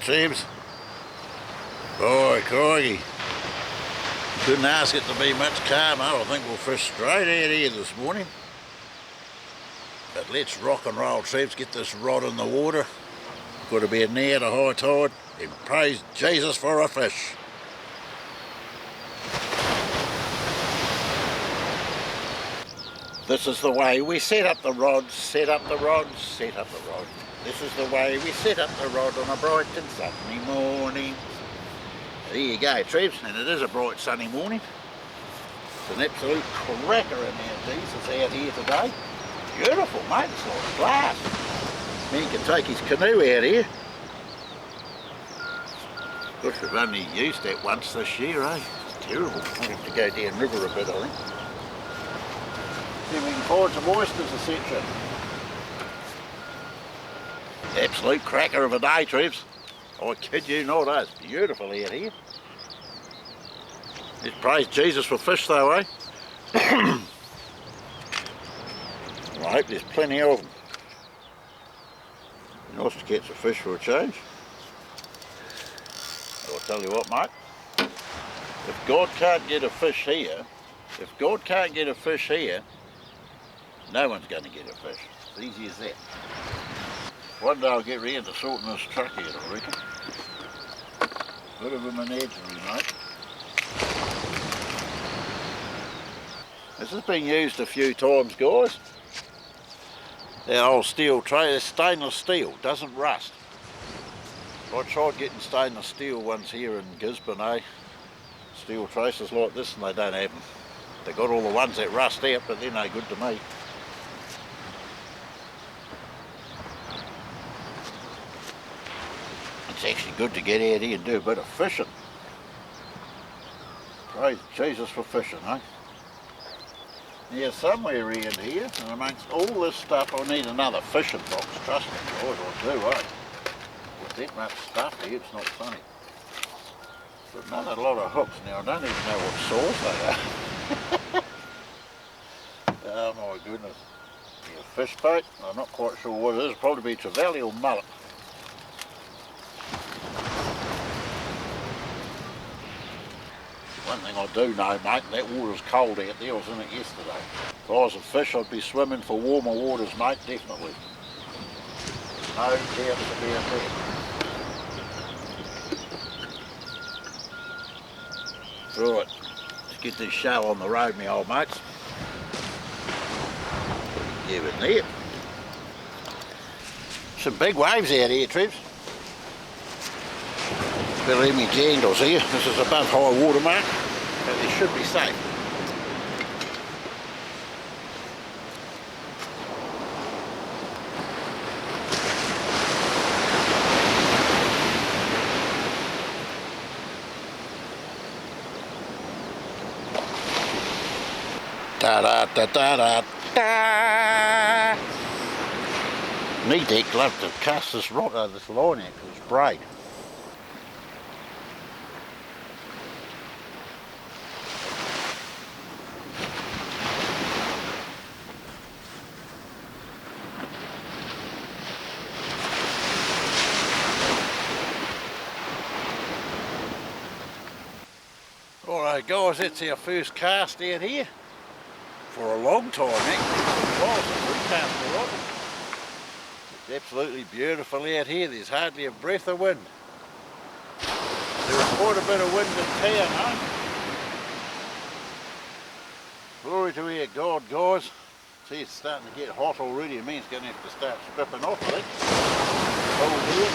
Trebs. Boy, crikey. Couldn't ask it to be much calmer. I think we'll fish straight out here this morning. But let's rock and roll, Trebs. Get this rod in the water. Got to be near the high tide. And praise Jesus for a fish. This is the way we set up the rods, set up the rods, set up the rods. This is the way we set up the rod on a bright and sunny morning. There you go, Trebs, and it is a bright sunny morning. It's an absolute cracker in our Jesus out here today. Beautiful, mate, it's like glass. Man can take his canoe out here. Gosh, we've only used that once this year, eh? It's terrible. I'll have to go down river a bit, I think. See if we can find some oysters, etc. Absolute cracker of a day, Trebs. I kid you not, eh? It's beautiful out here. Let's praise Jesus for fish though, eh? I hope there's plenty of them. Nice to catch a fish for a change. I'll tell you what, mate. If God can't get a fish here, no one's going to get a fish. It's easy as that. One day I'll get round to sorting this truck out, I reckon. Bit of a menagerie, mate. This has been used a few times, guys. That old steel tray, it's stainless steel, doesn't rust. I tried getting stainless steel ones here in Gisborne, eh? Steel traces like this, and they don't have them. They got all the ones that rust out, but they're no good to me. It's actually good to get out here and do a bit of fishing. Praise Jesus for fishing, eh? Yeah, somewhere around here, and amongst all this stuff, I need another fishing box. Trust me, guys, I do, eh? With that much stuff here, it's not funny. But not a lot of hooks now. I don't even know what sauce they are. Oh my goodness. Yeah, fish bait. I'm not quite sure what it is. It'll probably be trevally or mullet. One thing I do know, mate, that water's cold out there. I was in it yesterday. If I was a fish, I'd be swimming for warmer waters, mate, definitely. No doubts about that. Right, let's get this show on the road, my old mates. Give it there. Some big waves out here, Trebs. Better leave me jangles here. This is above high water mark, but they should be safe. Da da da da da da. Need that glove to cast this line out because it's braid. Alright guys, that's our first cast out here. For a long time, we cast a lot. It's absolutely beautiful out here. There's hardly a breath of wind. There is quite a bit of wind in town, eh? Glory to our God, guys. See, it's starting to get hot already. It means it's going to have to start stripping off, I think. Cold here.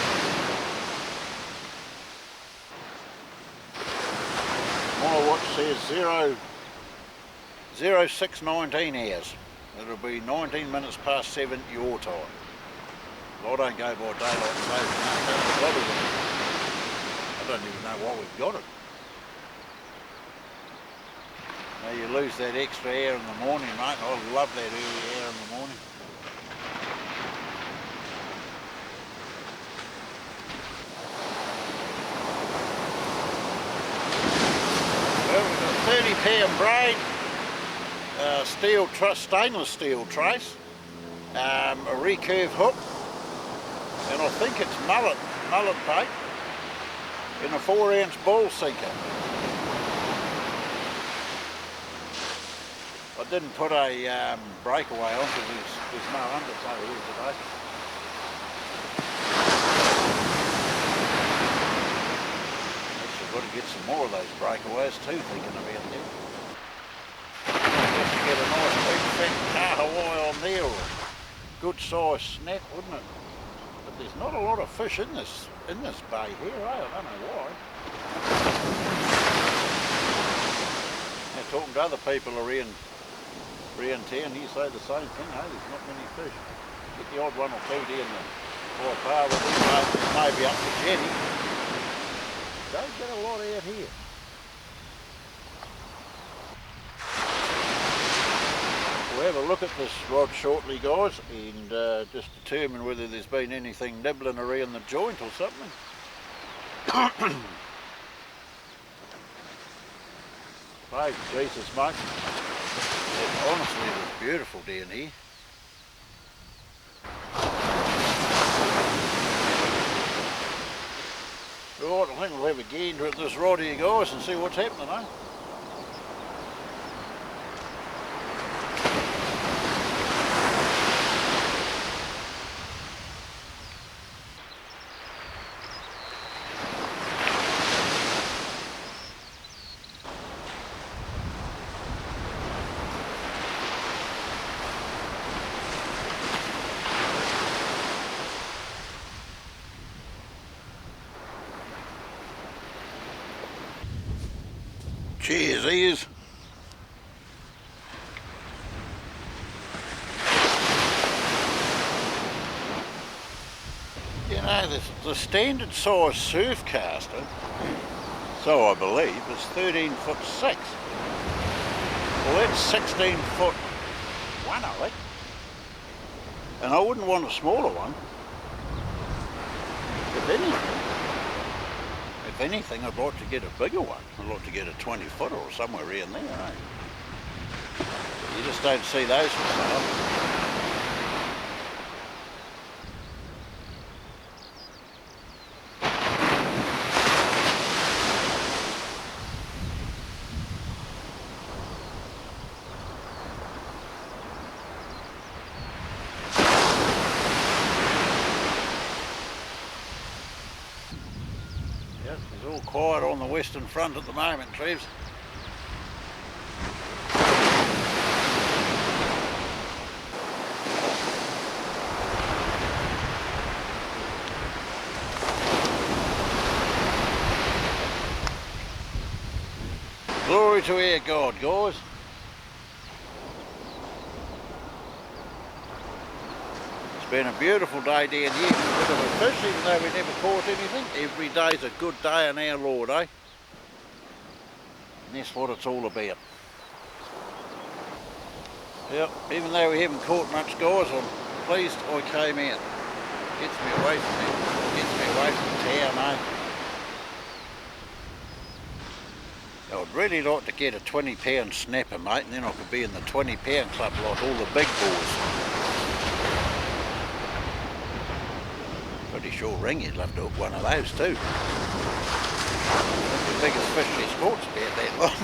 My watch says 0619 hours. It'll be 19 minutes past 7 your time. Well, I don't go by daylight saving. I don't even know why we've got it. Now you lose that extra hour in the morning, mate. I love that early hour in the morning. Well, we've got a 30-pound braid. Stainless steel trace, a recurve hook, and I think it's mullet bait. in a 4-ounce ball sinker. I didn't put a breakaway on because there's no undertow here today. I've got to get some more of those breakaways too, thinking about them. Just to get a nice big fat kahawai on there, or a good sized snap, wouldn't it? But there's not a lot of fish in this bay here, eh? I don't know why. Now, talking to other people around town, you say the same thing, eh? There's not many fish. Get the odd one or two down the High Bar, maybe up the jetty. Don't get a lot out here. We'll have a look at this rod shortly, guys, and just determine whether there's been anything nibbling around the joint or something. Hey, Jesus, mate. Honestly, it was beautiful down here. Right, I think we'll have a gander at this rod here, guys, and see what's happening, eh? Cheers, ears. You know, the standard size surf caster, so I believe, is 13'6". Well, that's 16'1", I think. And I wouldn't want a smaller one. If anything, I'd like to get a bigger one. I'd like to get a 20-footer or somewhere around there, eh? You just don't see those for sale. It's all quiet on the western front at the moment, Treves. Glory to our God, guys. It's been a beautiful day down here. A bit of a fish, even though we never caught anything. Every day's a good day in our Lord, eh? And that's what it's all about. Yep, even though we haven't caught much, guys, I'm pleased I came out. Gets me away from it. Gets me away from town, eh? I would really like to get a 20-pound snapper, mate, and then I could be in the 20-pound club like all the big boys. Pretty sure Ringy'd love to hook one of those too. The biggest fish he's caught's about that long.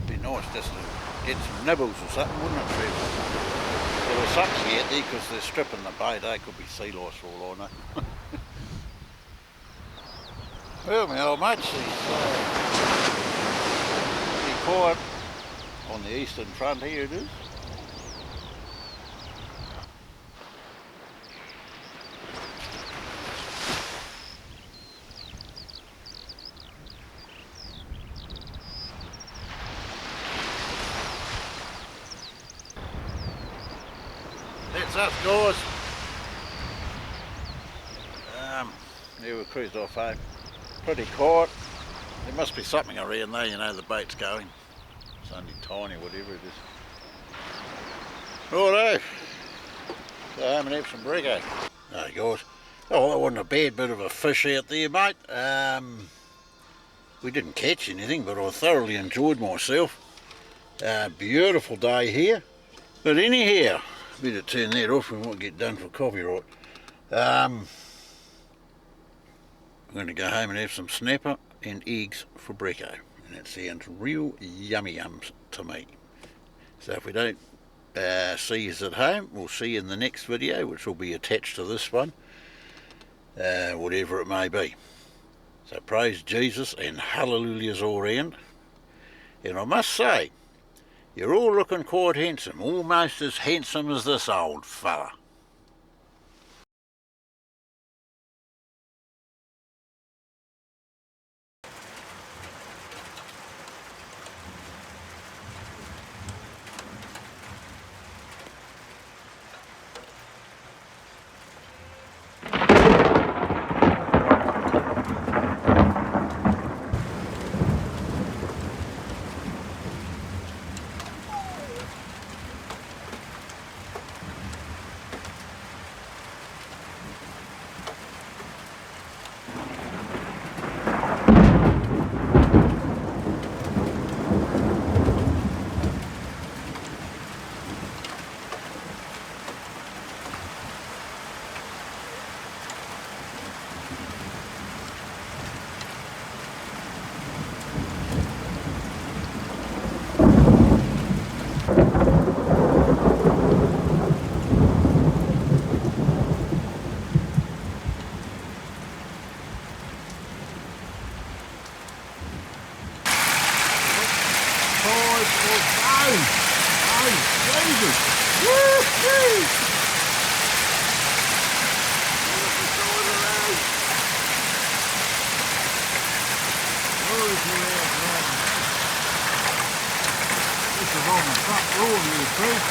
Be nice just to get some nibbles or something, wouldn't it, Trevor? Well, there's something out there because they're stripping the bait, eh? Could be sea lice for all I know. Well, my old mates, he's pretty quiet on the eastern front here, it is. That's us, guys. Yeah, we cruised off home. Pretty quiet. There must be something around there, you know, the bait's going. It's only tiny, whatever it is. Righto. Go home and have some brekkie. Hey guys. Oh, that wasn't a bad bit of a fish out there, mate. We didn't catch anything, but I thoroughly enjoyed myself. Beautiful day here. But anyhow, better turn that off, we might get done for copyright. I'm going to go home and have some snapper and eggs for brekko, and that sounds real yummy yums to me. So if we don't see you at home, we'll see you in the next video, which will be attached to this one, whatever it may be. So praise Jesus and hallelujahs all round. And I must say, you're all looking quite handsome, almost as handsome as this old fella. This is on the front row of the creek.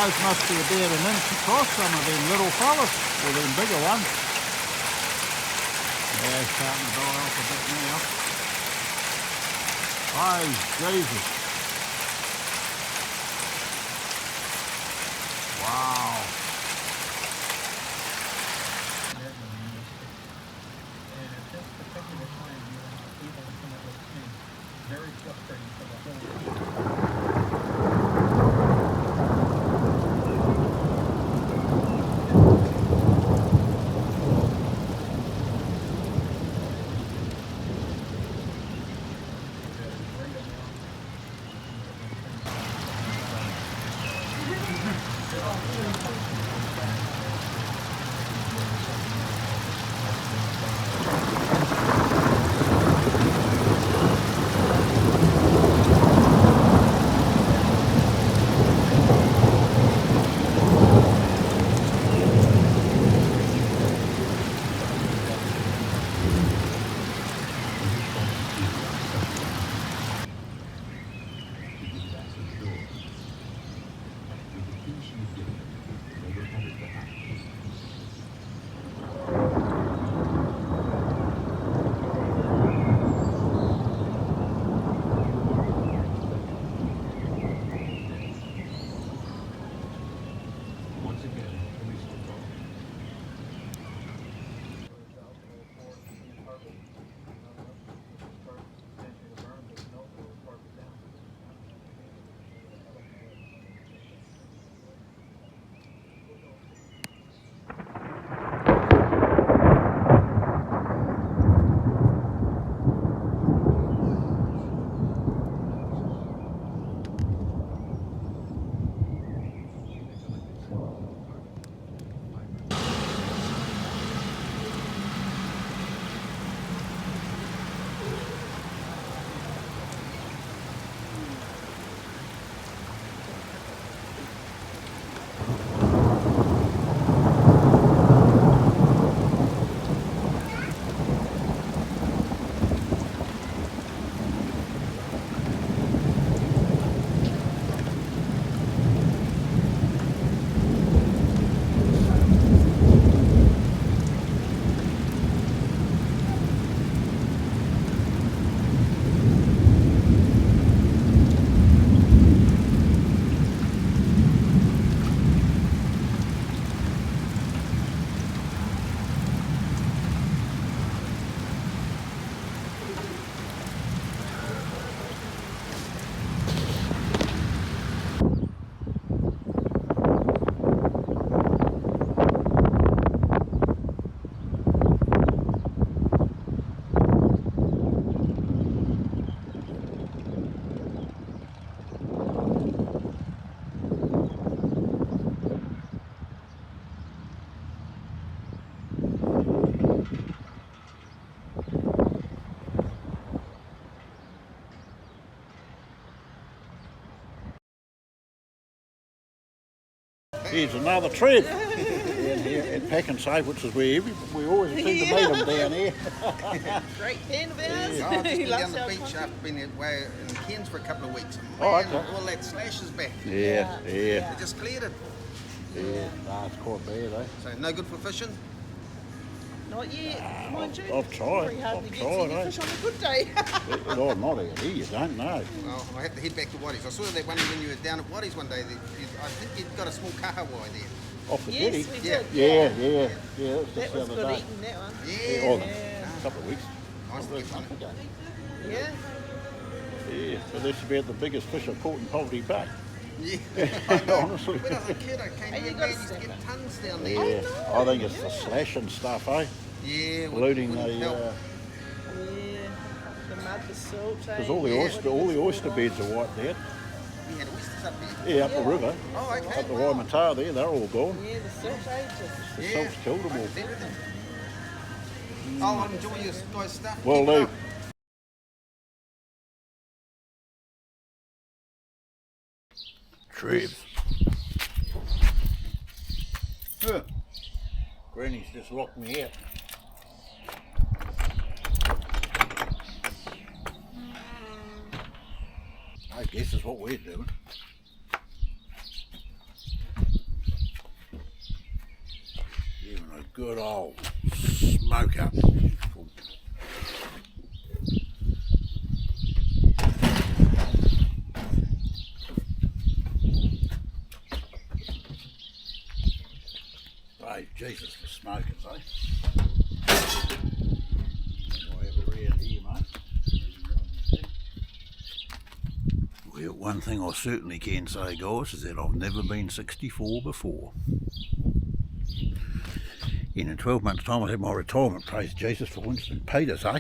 Those must be about an inch across, some of them little fellas, or them bigger ones. Yeah, it's starting to die off a bit now. Praise Jesus. Wow. And at this particular time, you were not able to come up with anything. Very frustrating for the whole team. Here's another tread down here at Pack and Save, which is where we always seem to meet them down here. Great fan of ours. Oh, I've just He been loves down the our beach content. after being away in Cairns for a couple of weeks. Oh, Man, okay. all that slash is back. Yeah. They just cleared it. Yeah, nah, it's quite bad, eh? So no good for fishing. Not yet. Mind you, I've tried. Very hard I've to get tried, any eh? fish on a good day. No, not out here, you don't know. Well, I have to head back to Waddies. I saw that one when you were down at Waddies one day. I think you'd got a small kahawai there. Off the Yes, jetty. we Yeah. did. Yeah. That's That just was the good other day. eating, that one. Yeah. Oh, Yeah. a couple of weeks. Nice to get one. Yeah. Yeah, so that's about the biggest fish I've caught in Poverty Bay. Yeah. Honestly. When I was a kid, I came Hey, you here, got man, a used to get snapper. tons down there. Yeah, I think it's the slash and stuff, eh? Yeah. Polluting wouldn't the, help. Yeah. The mud, the salt, because all the oyster beds are wiped out. We had oysters up there. Yeah, up the river, Oh, okay. up the Waimata there, they're all gone. Yeah, the salt just. The Yeah. salt's killed them all. Everything. I'll enjoy your guys' stuff. Well, Keep it Lee. up. Trebs. Yeah. Granny's just locked me out. I guess is what we're doing. Giving a good old smoke up. Hey, Jesus for smokers, eh? I'll have it around here, mate. Well, one thing I certainly can say, guys, is that I've never been 64 before. In 12 months' time, I'll have my retirement. Praise Jesus for Winston Peters, eh?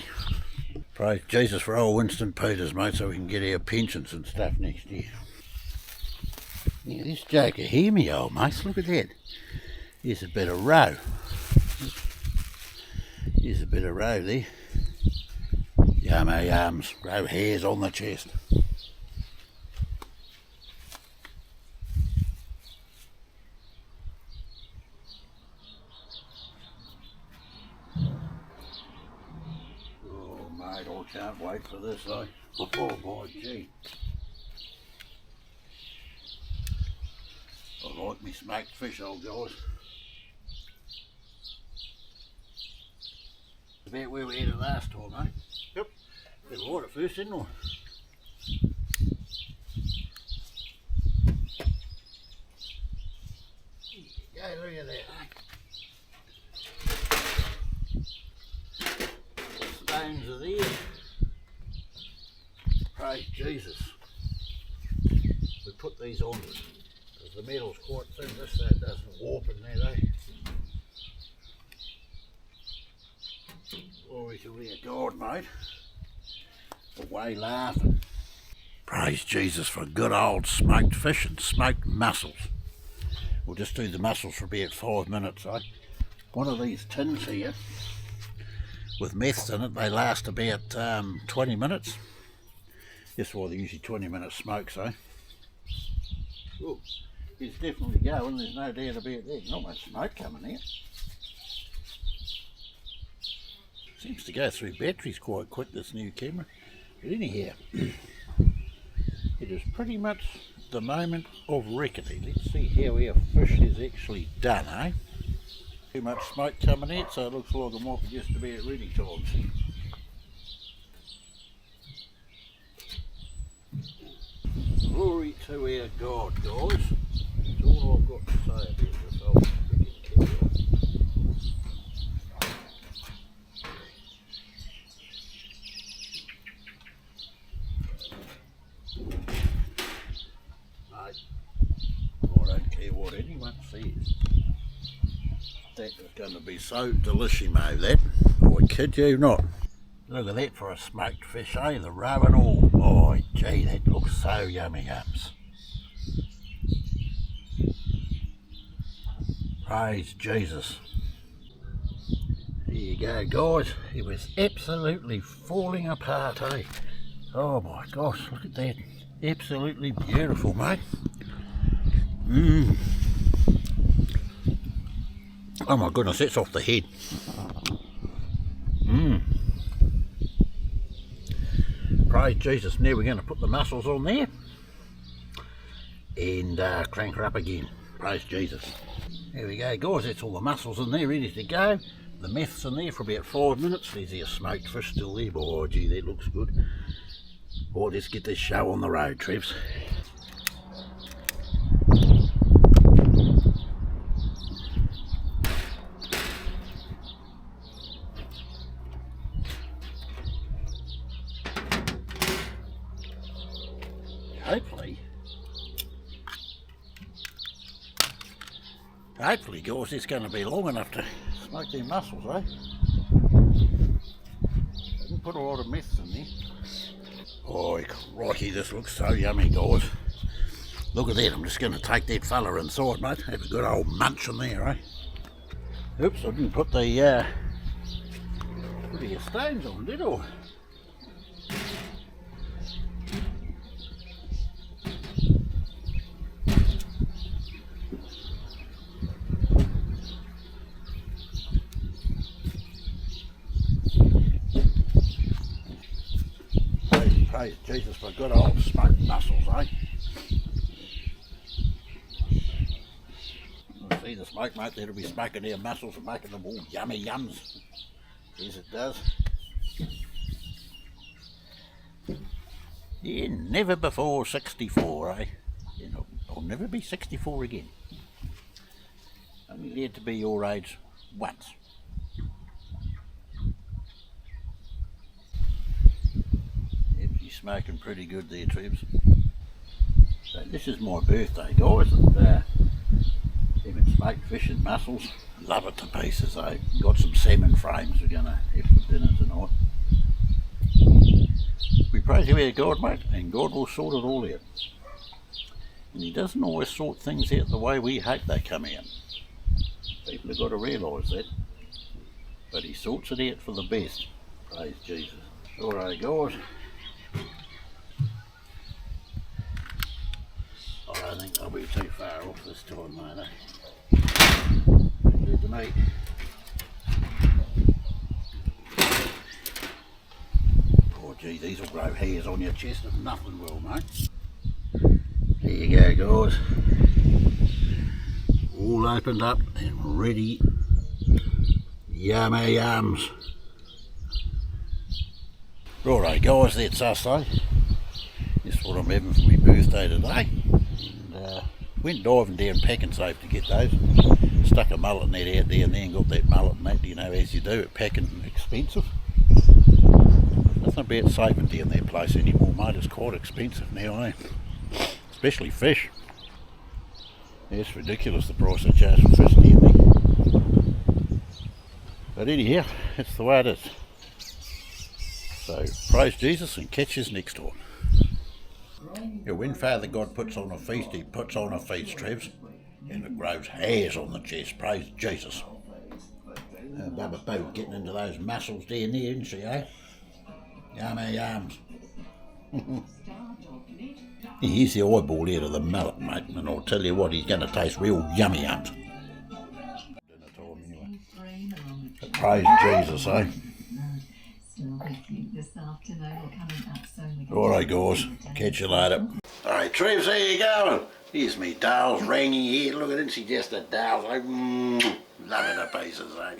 Praise Jesus for old Winston Peters, mate, so we can get our pensions and stuff next year. Now, this joker, hear me, old mates, look at that. Here's a bit of roe. Here's a bit of roe there. Yummy yums, roe hairs on the chest. Oh mate, I can't wait for this, eh? Oh my gee. I like me smoked fish, old guys. About where we had it last time, eh? Yep. Bit of water first, didn't we? Go, look at that, eh? Stones are there. Praise Jesus. We put these on because the metal's quite thin, this so it doesn't warp in that, eh? Glory to our God, mate. Away laughing. Praise Jesus for good old smoked fish and smoked mussels. We'll just do the mussels for about 5 minutes, eh? One of these tins here, with meths in it, they last about 20 minutes. That's why they're usually 20-minute smokes, eh? Ooh, it's definitely going, there's no doubt about that. Not much smoke coming out. Seems to go through batteries quite quick, this new camera. But anyhow, it is pretty much the moment of reckoning. Let's see how our fish is actually done, eh? Too much smoke coming out, so it looks like it might be just about ready times. Glory to our God, guys. That's all I've got to say about this old freaking camera. I don't care what anyone says. That is going to be so delissimo, that. I kid you not. Look at that for a smoked fish, eh? The roe and all. Oh, gee, that looks so yummy yums. Praise Jesus. There you go, guys. It was absolutely falling apart, eh? Oh my gosh, look at that. Absolutely beautiful, mate. Oh my goodness, that's off the head. Praise Jesus. Now we're going to put the mussels on there and crank her up again. Praise Jesus. There we go, guys. That's all the mussels in there ready to go. The meth's in there for about 5 minutes. There's our smoked fish still there. Oh gee, that looks good. Oh, let's get this show on the road, Trevs. Hopefully, guys, it's going to be long enough to smoke them mussels, eh? Didn't put a lot of meths in there. Oh, crikey, this looks so yummy, guys. Look at that, I'm just going to take that fella inside, mate. Have a good old munch in there, eh? Oops, I didn't put the stones on, did I? Praise Jesus for good old smoked mussels, eh? You'll see the smoke, mate, that'll be smoking our mussels and making them all yummy yums. Yes, it does. Yeah, never before 64, eh? You know, I'll never be 64 again. Only allowed to be your age once. Smoking pretty good there, Trebs. So this is my birthday, guys, and even smoked fish and mussels, love it to pieces. Eh? Got some salmon frames we're gonna have for dinner tonight. We praise you our God, mate, and God will sort it all out. And He doesn't always sort things out the way we hope they come out. People have got to realise that. But He sorts it out for the best. Praise Jesus. Alright, guys. I don't think I'll be too far off this time, mate. Good to me. Oh gee, these will grow hairs on your chest if nothing will, mate. There you go, guys. All opened up and ready. Yummy yums. Righto, guys, that's us, eh? That's what I'm having for my birthday today. Went diving down Packing Safe to get those. Stuck a mullet net out there and then got that mullet net, you know, as you do at Packing, expensive. Nothing about saving down that place anymore, mate. It's quite expensive now, eh? Especially fish. Yeah, it's ridiculous the price they charge for fish down there. But anyhow, that's the way it is. So praise Jesus and catch us next time. Yeah, when Father God puts on a feast, He puts on a feast, Trevs, and it grows hairs on the chest. Praise Jesus. Bubba Boo getting into those mussels down there, isn't she, eh? Yummy yums. Here's the eyeball out of the mullet, mate, and I'll tell you what, he's going to taste real yummy yums. Dinner time anyway. Praise Jesus, eh? Alright, guys, catch you later. Alright, Trevs, how you going? Here's me Dale's ringing here. Look at it, she just a Dale's. Like, loving her pieces, eh?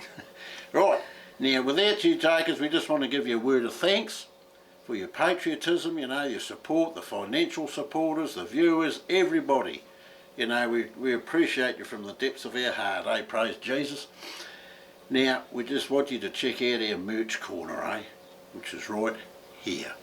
Right, now without you takers, we just want to give you a word of thanks for your patriotism, you know, your support, the financial supporters, the viewers, everybody. You know, we appreciate you from the depths of our heart, eh? Praise Jesus. Now, we just want you to check out our merch corner, eh? Which is right here.